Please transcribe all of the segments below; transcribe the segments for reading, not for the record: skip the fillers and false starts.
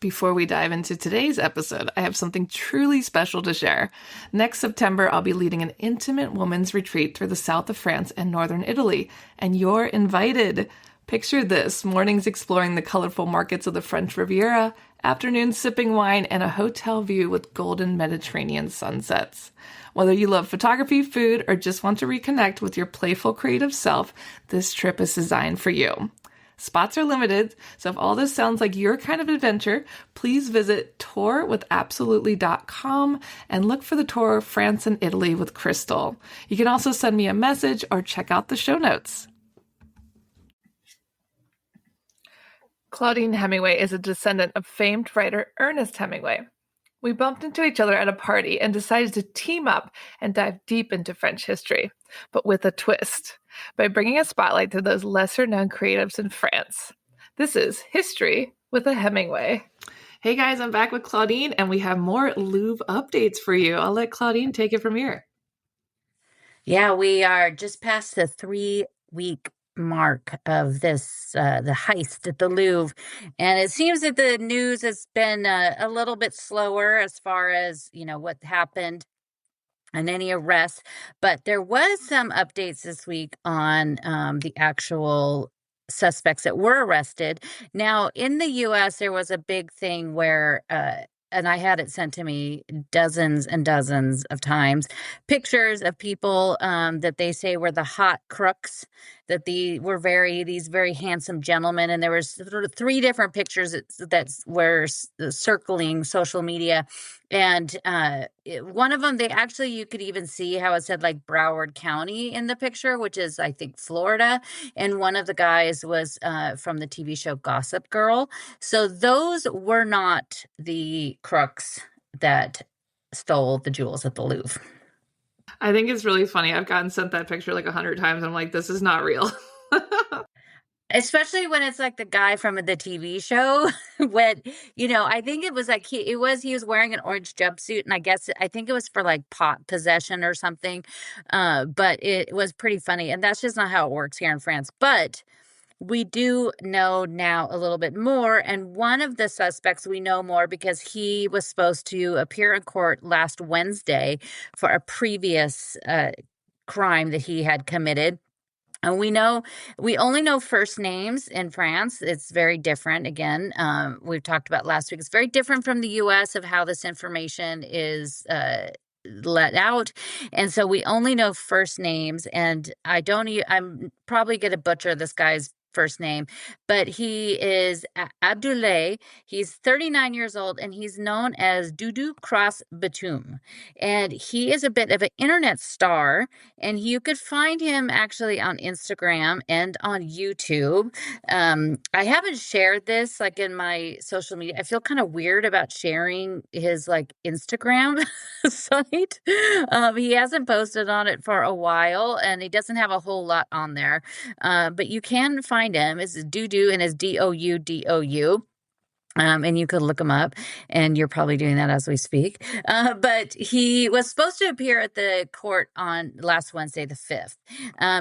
Before we dive into today's episode, I have something truly special to share. Next September, I'll be leading an intimate women's retreat through the south of France and northern Italy, and you're invited. Picture this: mornings exploring the colorful markets of the French Riviera, afternoons sipping wine, and a hotel view with golden Mediterranean sunsets. Whether you love photography, food, or just want to reconnect with your playful creative self, this trip is designed for you. Spots are limited, so if all this sounds like your kind of adventure, please visit tourwithabsolutely.com and look for the tour France and Italy with Crystal. You can also send me a message or check out the show notes. Claudine Hemingway is a descendant of famed writer Ernest Hemingway. We bumped into each other at a party and decided to team up and dive deep into French history, but with a twist, by bringing a spotlight to those lesser-known creatives in France. This is History with a Hemingway. Hey guys, I'm back with Claudine, and we have more Louvre updates for you. I'll let Claudine take it from here. Yeah, we are just past the 3-week mark of this, the heist at the Louvre. And it seems that the news has been a little bit slower as far as, what happened and any arrests. But there was some updates this week on the actual suspects that were arrested. Now, in the U.S., there was a big thing where and I had it sent to me dozens and dozens of times, pictures of people that they say were the hot crooks, that were these very handsome gentlemen. And there was sort of 3 different pictures that were circling social media. And one of them, you could even see how it said like Broward County in the picture, which is, I think, Florida. And one of the guys was from the TV show Gossip Girl. So those were not the crooks that stole the jewels at the Louvre. I think it's really funny. I've gotten sent that picture like 100 times. I'm like, this is not real. Especially when it's like the guy from the TV show. When, I think it was like he was wearing an orange jumpsuit, and I think it was for like pot possession or something. But it was pretty funny. And that's just not how it works here in France. But we do know now a little bit more, and one of the suspects we know more because he was supposed to appear in court last Wednesday for a previous crime that he had committed. And we only know first names in France. It's very different. Again, we've talked about last week. It's very different from the U.S. of how this information is let out. And so we only know first names, and I'm probably going to butcher this guy's first name, but he is Abdoulaye. He's 39 years old, and he's known as Doudou Cross Batum. And he is a bit of an internet star, and you could find him actually on Instagram and on YouTube. I haven't shared this like in my social media. I feel kind of weird about sharing his like Instagram site. He hasn't posted on it for a while, and he doesn't have a whole lot on there. But you can find him. It's Doudou, and it's Doudou. And you could look him up, and you're probably doing that as we speak. But he was supposed to appear at the court on last Wednesday, the 5th.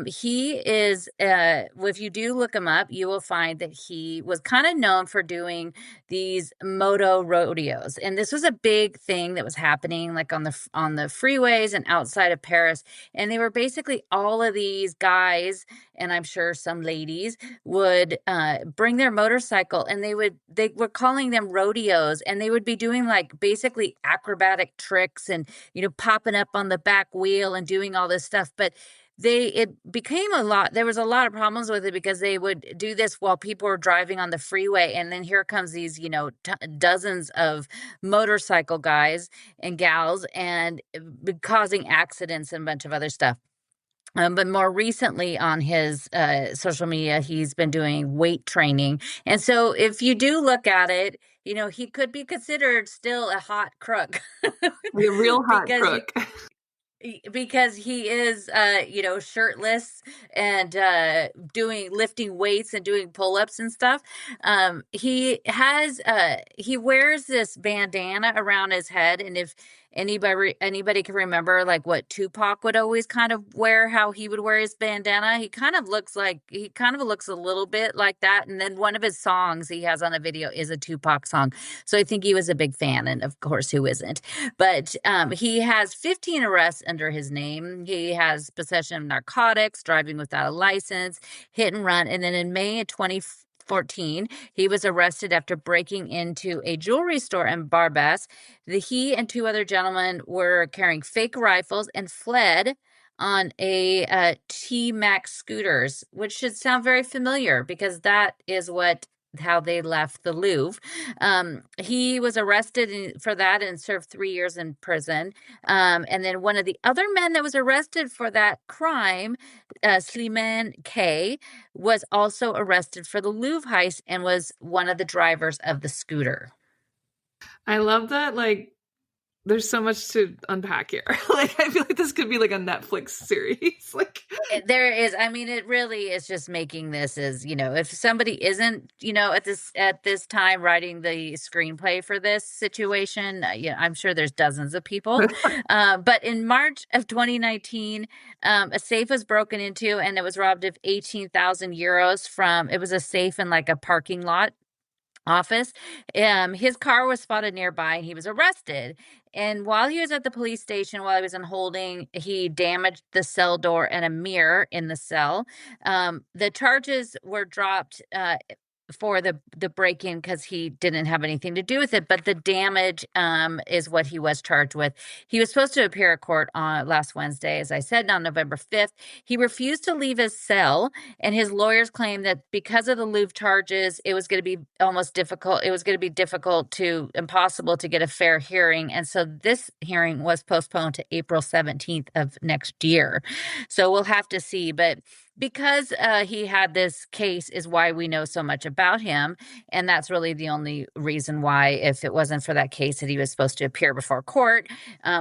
He is, if you do look him up, you will find that he was kind of known for doing these moto rodeos. And this was a big thing that was happening like on the freeways and outside of Paris. And they were basically all of these guys, and I'm sure some ladies, would bring their motorcycle, and they were calling them rodeos, and they would be doing like basically acrobatic tricks and, popping up on the back wheel and doing all this stuff. But it became a lot. There was a lot of problems with it because they would do this while people were driving on the freeway. And then here comes these, dozens of motorcycle guys and gals, and causing accidents and a bunch of other stuff. But more recently on his social media, he's been doing weight training. And so if you do look at it, he could be considered still a hot crook. A real hot crook. Because he is, shirtless and lifting weights and doing pull-ups and stuff. He wears this bandana around his head, and Anybody can remember like what Tupac would always kind of wear, how he would wear his bandana? He kind of looks a little bit like that. And then one of his songs he has on a video is a Tupac song. So I think he was a big fan, and of course, who isn't? But he has 15 arrests under his name. He has possession of narcotics, driving without a license, hit and run. And then in May of 2014, he was arrested after breaking into a jewelry store in Barbas. He and two other gentlemen were carrying fake rifles and fled on a T-Max scooters, which should sound very familiar because that is how they left the Louvre. He was arrested for that and served 3 years in prison. And then one of the other men that was arrested for that crime, Slimane K, was also arrested for the Louvre heist and was one of the drivers of the scooter. I love that, like, there's so much to unpack here. Like, I feel like this could be like a Netflix series. Like, there is, I mean, it really is just making this as, if somebody isn't, at this time writing the screenplay for this situation, I'm sure there's dozens of people. But in March of 2019, a safe was broken into and it was robbed of 18,000 euros it was a safe in like a parking lot office. His car was spotted nearby and he was arrested. And while he was at the police station, while he was in holding, he damaged the cell door and a mirror in the cell. The charges were dropped for the break-in because he didn't have anything to do with it, but the damage is what he was charged with. He was supposed to appear at court on last Wednesday, as I said, on November 5th. He refused to leave his cell, and his lawyers claimed that because of the Louvre charges, it was going to be almost difficult. It was going to be impossible to get a fair hearing, and so this hearing was postponed to April 17th of next year. So we'll have to see, but because he had this case is why we know so much about him. And that's really the only reason why, if it wasn't for that case that he was supposed to appear before court,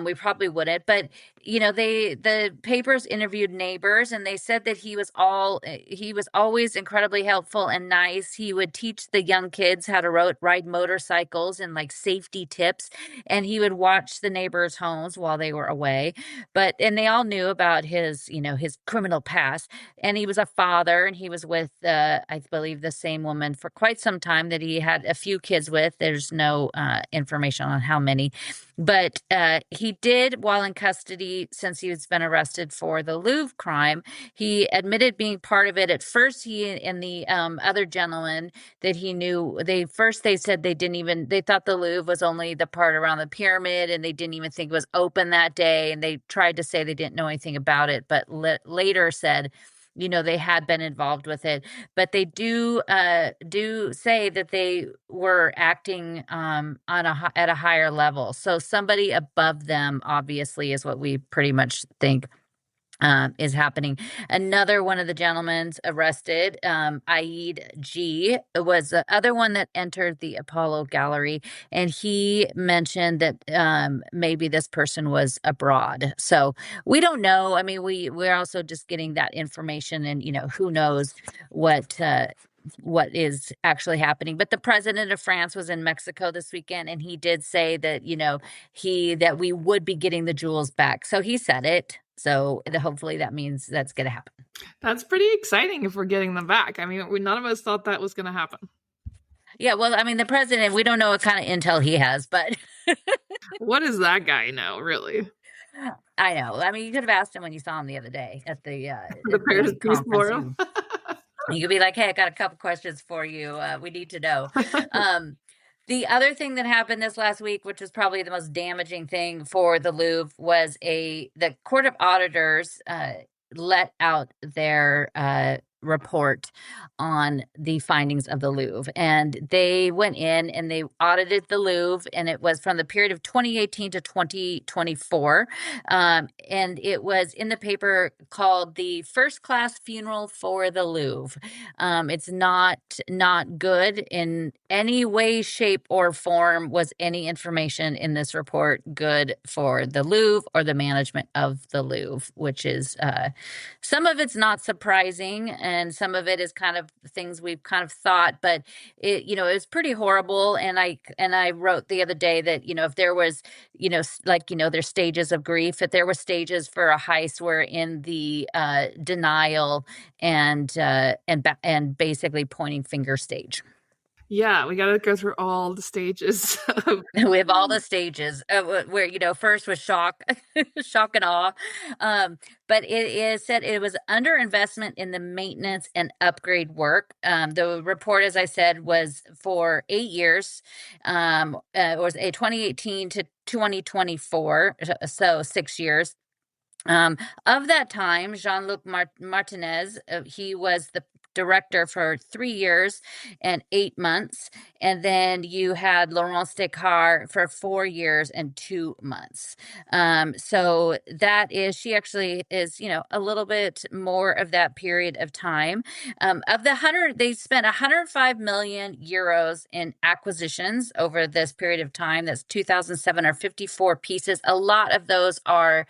we probably wouldn't. But, the papers interviewed neighbors and they said that he was always incredibly helpful and nice. He would teach the young kids how to ride motorcycles and like safety tips. And he would watch the neighbors' homes while they were away. And they all knew about his criminal past. And he was a father, and he was with, I believe, the same woman for quite some time that he had a few kids with. There's no information on how many. But he did, while in custody, since he's been arrested for the Louvre crime, he admitted being part of it. At first, he and the other gentleman that he knew, they said they thought the Louvre was only the part around the pyramid, and they didn't even think it was open that day. And they tried to say they didn't know anything about it, but later said, they had been involved with it, but they do say that they were acting at a higher level. So somebody above them, obviously, is what we pretty much think is happening. Another one of the gentlemen arrested, Aid G, was the other one that entered the Apollo Gallery, and he mentioned that maybe this person was abroad. So we don't know. I mean, we're also just getting that information, and who knows what is actually happening. But the president of France was in Mexico this weekend, and he did say that that we would be getting the jewels back. So he said it. So hopefully that means that's going to happen. That's pretty exciting if we're getting them back. I mean, none of us thought that was going to happen. Yeah, well, I mean, the president, we don't know what kind of intel he has, but what does that guy know, really? I know. I mean, you could have asked him when you saw him the other day at the Paris Peace Forum. You could be like, hey, I got a couple questions for you. We need to know. The other thing that happened this last week, which was probably the most damaging thing for the Louvre, was the Court of Auditors let out their report on the findings of the Louvre. And they went in and they audited the Louvre, and it was from the period of 2018 to 2024. And it was in the paper called the First Class Funeral for the Louvre. It's not good in any way, shape, or form. Was any information in this report good for the Louvre or the management of the Louvre, which is some of it's not surprising. and some of it is kind of things we've kind of thought, but it was pretty horrible. And I wrote the other day that, if there was, like, there's stages of grief, if there were stages for a heist, we're in the denial and basically pointing finger stage. Yeah, we got to go through all the stages. We have all the stages where, first was shock, shock and awe. But it is said it was underinvestment in the maintenance and upgrade work. The report, as I said, was for 8 years. It was a 2018 to 2024, so 6 years. Of that time, Jean-Luc Martinez, he was the director for 3 years and 8 months. And then you had Laurence Descartes for 4 years and 2 months. So she actually is, a little bit more of that period of time. Of the 100, they spent 105 million euros in acquisitions over this period of time. That's 2,754 pieces. A lot of those are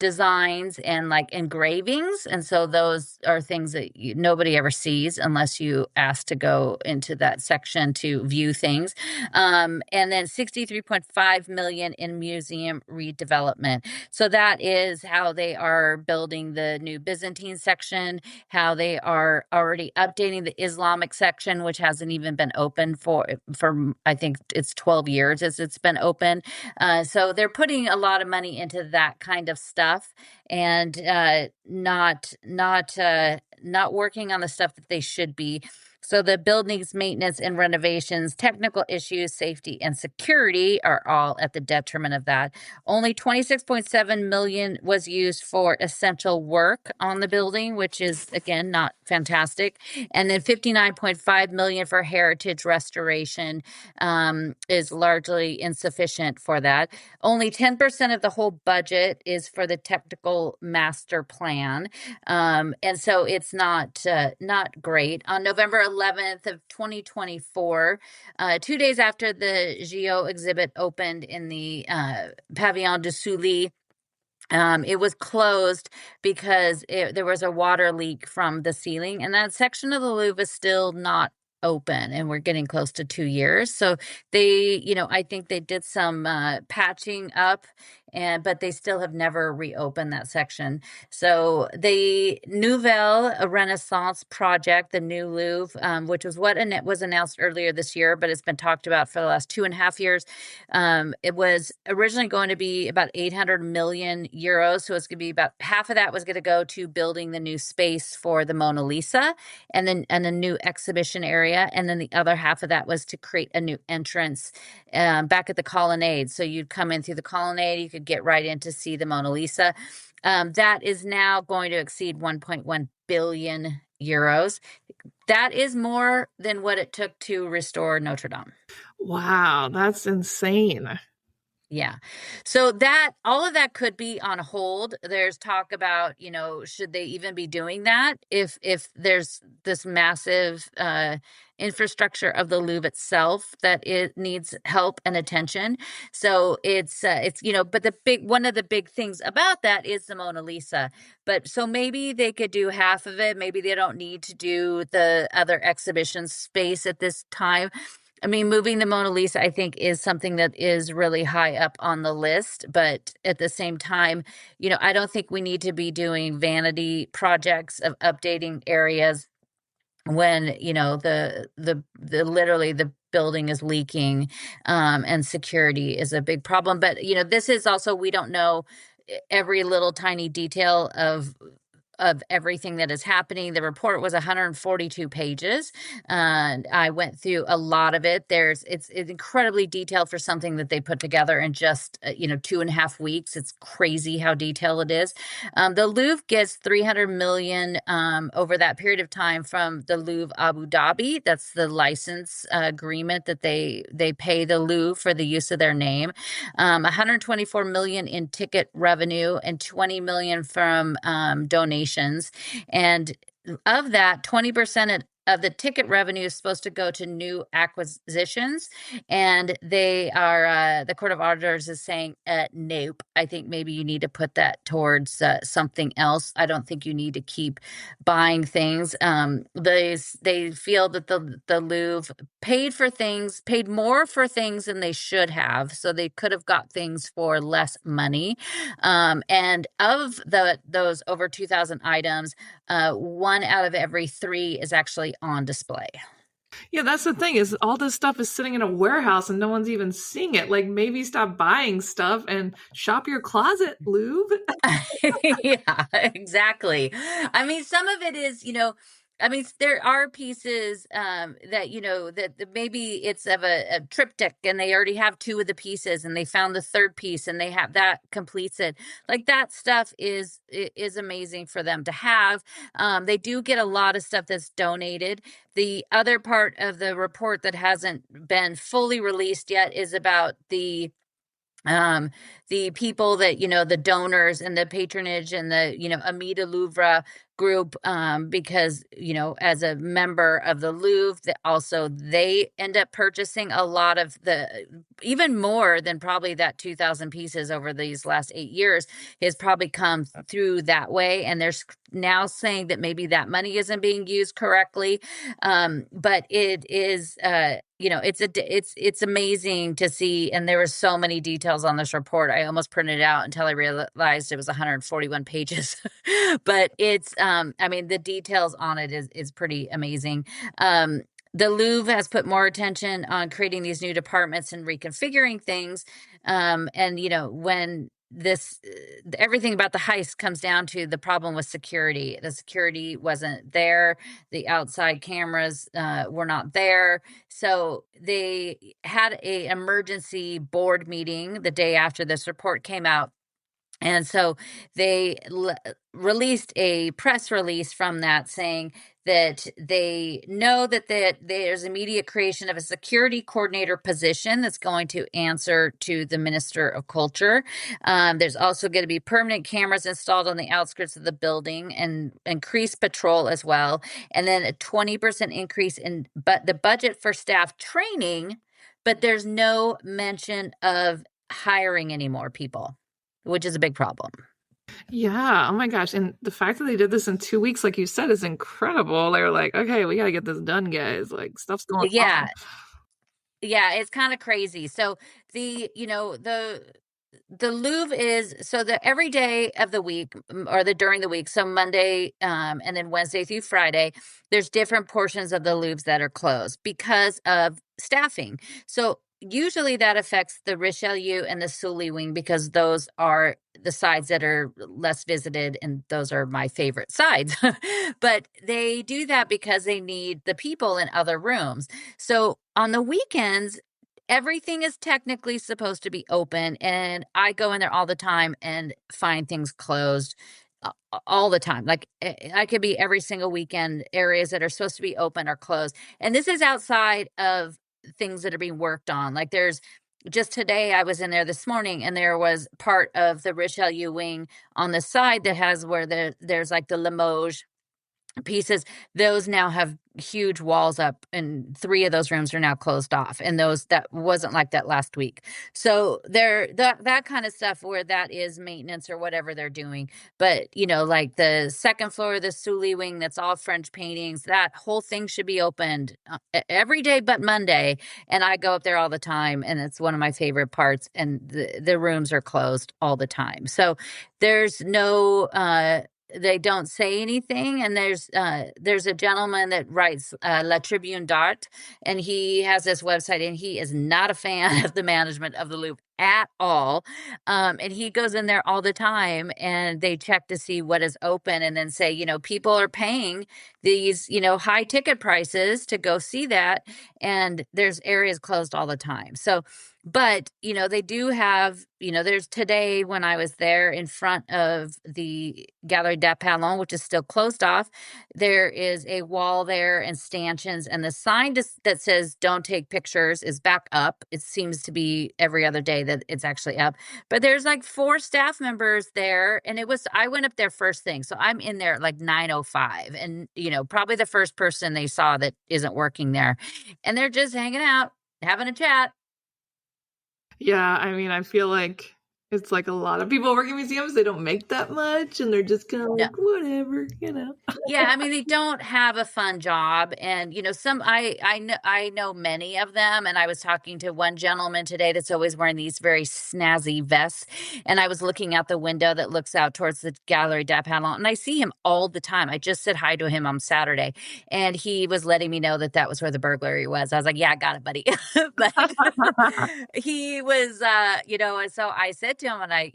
designs and like engravings, and so those are things that nobody ever sees unless you ask to go into that section to view things. And then 63.5 million in museum redevelopment. So that is how they are building the new Byzantine section, how they are already updating the Islamic section, which hasn't even been open for I think it's 12 years as it's been open. So they're putting a lot of money into that kind of stuff, and not working on the stuff that they should be. So the buildings maintenance and renovations, technical issues, safety, and security are all at the detriment of that. Only 26.7 million was used for essential work on the building, which is, again, not fantastic. And then 59.5 million for heritage restoration is largely insufficient for that. Only 10% of the whole budget is for the technical master plan. And so it's not great. On November 11th of 2024, 2 days after the Geo exhibit opened in the Pavillon de Sully, it was closed because there was a water leak from the ceiling, and that section of the Louvre is still not open, and we're getting close to 2 years. So they, I think they did some patching up, but they still have never reopened that section. So the Nouvelle Renaissance project, the new Louvre, which was what was announced earlier this year, but it's been talked about for the last 2.5 years. It was originally going to be about 800 million euros. So it's going to be about half of that was going to go to building the new space for the Mona Lisa and a new exhibition area. And then the other half of that was to create a new entrance back at the colonnade. So you'd come in through the colonnade, you could get right in to see the Mona Lisa. That is now going to exceed 1.1 billion euros. That is more than what it took to restore Notre Dame. Wow, that's insane. Yeah. So that all of that could be on hold. There's talk about, should they even be doing that if there's this massive infrastructure of the Louvre itself that it needs help and attention. So it's but one of the big things about that is the Mona Lisa. But so maybe they could do half of it. Maybe they don't need to do the other exhibition space at this time. I mean, moving the Mona Lisa, I think, is something that is really high up on the list. But at the same time, I don't think we need to be doing vanity projects of updating areas when, the literally the building is leaking, and security is a big problem. But, this is also, we don't know every little tiny detail of everything that is happening. The report was 142 pages. And I went through a lot of it. It's incredibly detailed for something that they put together in just, 2.5 weeks. It's crazy how detailed it is. The Louvre gets 300 million over that period of time from the Louvre Abu Dhabi. That's the license agreement that they pay the Louvre for the use of their name. 124 million in ticket revenue and 20 million from donations. And of that, 20% of the ticket revenue is supposed to go to new acquisitions, and they are the Court of Auditors is saying, nope. I think maybe you need to put that towards something else. I don't think you need to keep buying things. They feel that the Louvre paid more for things than they should have, so they could have got things for less money. And of those over 2,000 items, one out of every three is actually on display. Yeah, that's the thing is all this stuff is sitting in a warehouse and no one's even seeing it. Like maybe stop buying stuff and shop your closet, Louvre. Yeah, exactly. I mean, some of it is, I mean, there are pieces that, that maybe it's of a triptych and they already have two of the pieces and they found the third piece and they have that completes it. Like that stuff is amazing for them to have. They do get a lot of stuff that's donated. The other part of the report that hasn't been fully released yet is about the people that, the donors and the patronage and the, Amida Louvre group, because, as a member of the Louvre, that also they end up purchasing a lot of even more than probably that 2,000 pieces over these last 8 years has probably come through that way. And they're now saying that maybe that money isn't being used correctly. But it is, it's amazing to see. And there were so many details on this report. I almost printed it out until I realized it was 141 pages, but it's, I mean, the details on it is pretty amazing. The Louvre has put more attention on creating these new departments and reconfiguring things. And, when everything about the heist comes down to the problem with security. The security wasn't there. The outside cameras were not there. So they had an emergency board meeting the day after this report came out. And so they released a press release from that saying that they know that there's immediate creation of a security coordinator position that's going to answer to the Minister of Culture. There's also going to be permanent cameras installed on the outskirts of the building and increased patrol as well. And then a 20% increase in the budget for staff training, but there's no mention of hiring any more people, which is a big problem. Yeah. Oh my gosh. And the fact that they did this in 2 weeks, like you said, is incredible. They were like, okay, we got to get this done, guys. Like stuff's going on. Yeah. Yeah, it's kind of crazy. So the Louvre is so the every day of the week or the during the week, so Monday and then Wednesday through Friday, there's different portions of the Louvres that are closed because of staffing. So usually that affects the Richelieu and the Sully wing because those are the sides that are less visited, and those are my favorite sides. But they do that because they need the people in other rooms. So on the weekends, everything is technically supposed to be open, and I go in there all the time and find things closed all the time. Like I could be every single weekend, areas that are supposed to be open are closed. And this is outside of things that are being worked on. Like just today I was in there this morning and there was part of the Richelieu wing on the side that has where there's like the Limoges pieces. Those now have huge walls up, and 3 of those rooms are now closed off, and that wasn't like that last week. So that kind of stuff where that is maintenance or whatever they're doing. But like the second floor of the Sully wing, that's all French paintings, that whole thing should be opened every day but Monday, and I go up there all the time, and it's one of my favorite parts, and the rooms are closed all the time. So there's no they don't say anything. And there's a gentleman that writes La Tribune d'Art, and he has this website, and he is not a fan of the management of the Louvre at all. And he goes in there all the time, and they check to see what is open, and then say, people are paying these, high ticket prices to go see that, and there's areas closed all the time. So, but, they do have, there's today when I was there in front of the Galerie d'Apollon, which is still closed off, there is a wall there and stanchions, and the sign that says don't take pictures is back up. It seems to be every other day today that it's actually up. But there's like 4 staff members there, and I went up there first thing. So I'm in there at like 9:05, and probably the first person they saw that isn't working there. And they're just hanging out, having a chat. Yeah, I mean, I feel like it's like a lot of people work in museums, they don't make that much and they're just kind of No. like, whatever. Yeah, I mean, they don't have a fun job, and some I know many of them, and I was talking to one gentleman today that's always wearing these very snazzy vests, and I was looking out the window that looks out towards the Gallery des Pantalons, and I see him all the time. I just said hi to him on Saturday, and he was letting me know that was where the burglary was. I was like, "Yeah, I got it, buddy." But he was, and so I said to him, and I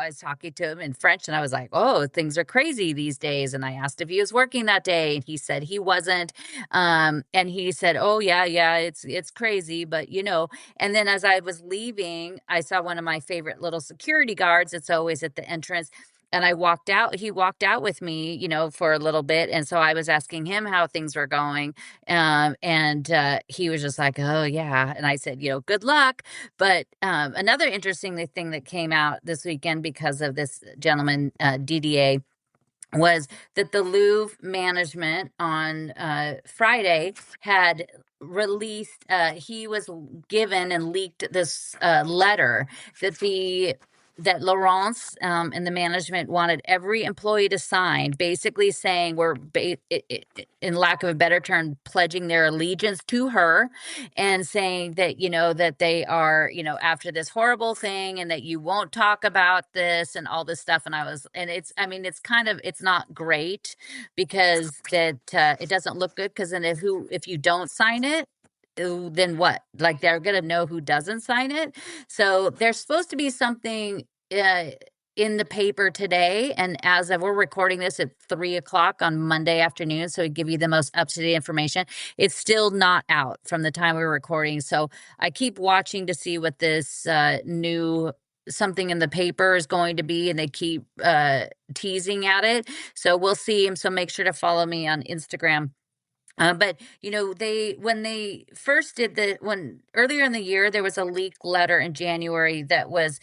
was talking to him in French, and I was like, "Oh, things are crazy these days." And I asked if he was working that day, and he said he wasn't. And he said, "Oh yeah, it's crazy, but." And then as I was leaving, I saw one of my favorite little security guards. It's always at the entrance. And I walked out. He walked out with me, for a little bit. And so I was asking him how things were going. And he was just like, "Oh, yeah." And I said, "Good luck." But another interesting thing that came out this weekend because of this gentleman, DDA, was that the Louvre management on Friday had released, he was given and leaked this letter that Laurence and the management wanted every employee to sign, basically saying in lack of a better term, pledging their allegiance to her, and saying that that they are after this horrible thing, and that you won't talk about this and all this stuff. And it's not great, because that it doesn't look good, because then if you don't sign it, then what? Like, they're gonna know who doesn't sign it. So there's supposed to be something in the paper today, and as of we're recording this at 3 o'clock on Monday afternoon, so we give you the most up-to-date information. It's still not out from the time we were recording, so I keep watching to see what this new something in the paper is going to be, and they keep teasing at it, so we'll see. So make sure to follow me on Instagram. But when they first did when earlier in the year, there was a leaked letter in January that was,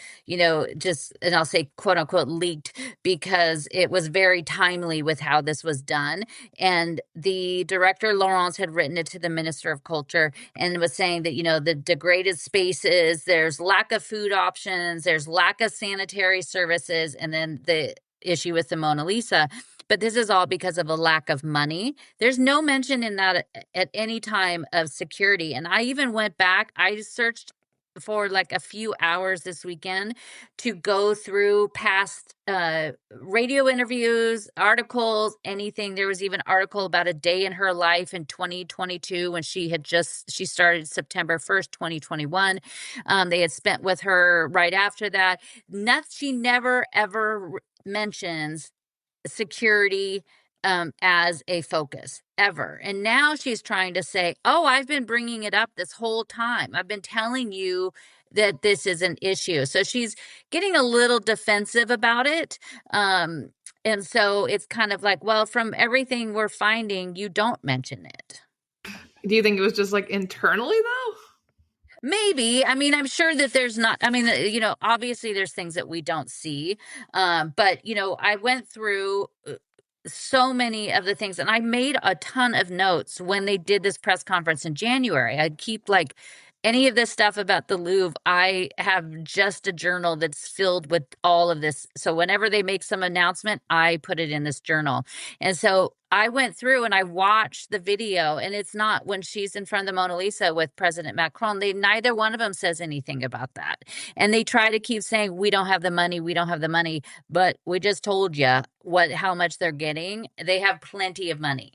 just, and I'll say quote unquote leaked, because it was very timely with how this was done. And the director, Laurence, had written it to the Minister of Culture and was saying that, the degraded spaces, there's lack of food options, there's lack of sanitary services, and then the issue with the Mona Lisa. But this is all because of a lack of money. There's no mention in that at any time of security. And I even went back, I searched for like a few hours this weekend to go through past radio interviews, articles, anything. There was even an article about a day in her life in 2022 when she started September 1st, 2021. They had spent with her right after that. She never ever mentions security as a focus ever. And now she's trying to say, "Oh, I've been bringing it up this whole time. I've been telling you that this is an issue." So she's getting a little defensive about it. And so it's kind of like, well, from everything we're finding, you don't mention it. Do you think it was just like internally though? Maybe. I mean, I'm sure that there's not, I mean, obviously there's things that we don't see. But, I went through so many of the things, and I made a ton of notes when they did this press conference in January. I'd keep like any of this stuff about the Louvre. I have just a journal that's filled with all of this. So whenever they make some announcement, I put it in this journal. And so I went through and I watched the video, and it's not when she's in front of the Mona Lisa with President Macron. Neither one of them says anything about that. And they try to keep saying, "We don't have the money. We don't have the money." But we just told you how much they're getting. They have plenty of money.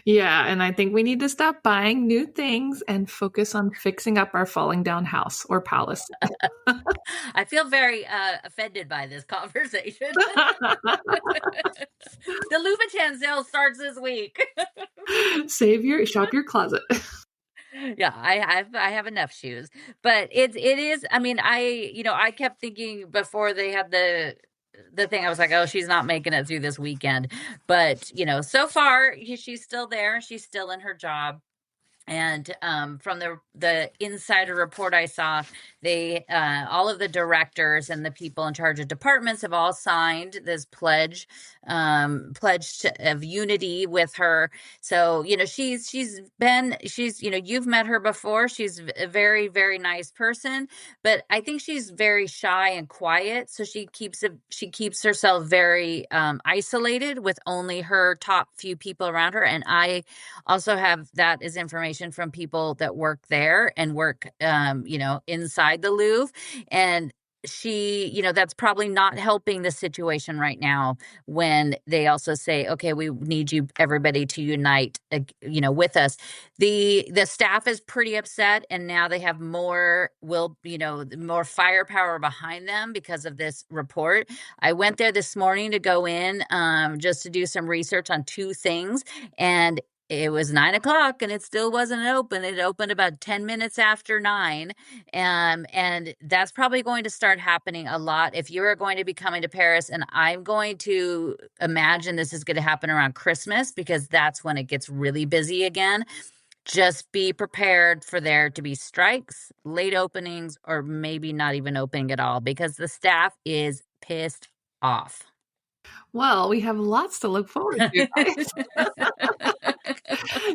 Yeah, and I think we need to stop buying new things and focus on fixing up our falling down house or palace. I feel very offended by this conversation. The Louboutin sale starts this week. Shop your closet. Yeah, I have enough shoes, but it is. I mean, I kept thinking before they had the thing, I was like, "Oh, she's not making it through this weekend." But so far she's still there. She's still in her job. And from the insider report I saw, they all of the directors and the people in charge of departments have all signed this pledge of unity with her. So she's you've met her before. She's a very, very nice person, but I think she's very shy and quiet. So she keeps herself very isolated with only her top few people around her. And I also have that as information from people that work there and work, inside the Louvre. And that's probably not helping the situation right now when they also say, okay, we need everybody to unite, with us. The staff is pretty upset, and now they have more firepower behind them because of this report. I went there this morning to go in, just to do some research on two things, and it was 9 o'clock and it still wasn't open. It opened about 10 minutes after 9. And that's probably going to start happening a lot if you're going to be coming to Paris. And I'm going to imagine this is going to happen around Christmas, because that's when it gets really busy again. Just be prepared for there to be strikes, late openings, or maybe not even opening at all, because the staff is pissed off. Well, we have lots to look forward to, guys.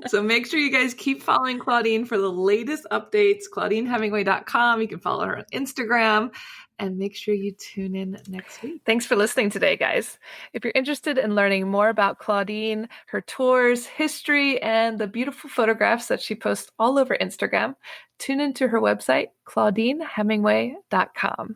So make sure you guys keep following Claudine for the latest updates. ClaudineHemingway.com. You can follow her on Instagram, and make sure you tune in next week. Thanks for listening today, guys. If you're interested in learning more about Claudine, her tours, history, and the beautiful photographs that she posts all over Instagram, tune into her website, ClaudineHemingway.com.